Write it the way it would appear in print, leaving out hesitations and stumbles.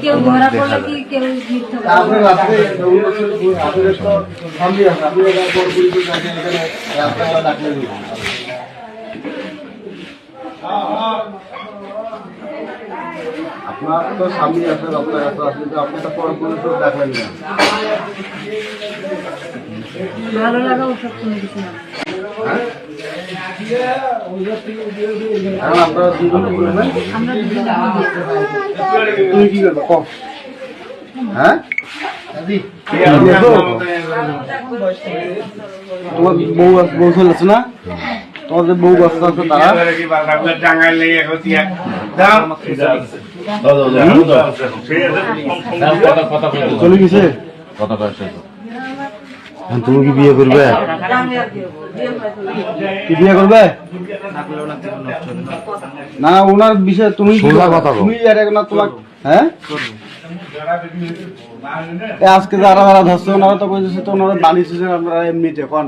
কেউ ধরা পড়লে কি কেউ আপনার তো স্বামী আছে, আপনার এত আছে, আপনি তো পরে পুলিশ দেখলেন না। ভালো লাগা ওসব কোনো কিছু না। আপনারা দুজন কি করবেন? তুমি কি করবে কম? হ্যাঁ তোমার বউ চলেছে না? তোমাদের বউ বাচ্চা আছে তারা চলে গেছে। তুমি কি বিয়ে করবে? কি বিয়ে করবে না? ওনার বিষয়ে তুমি তুমি না তোমার। হ্যাঁ আজকে যারা যারা ধরছে ওনারা তো বলছে তো ওনারা বানিয়েছে আপনারা এমনিতে কোন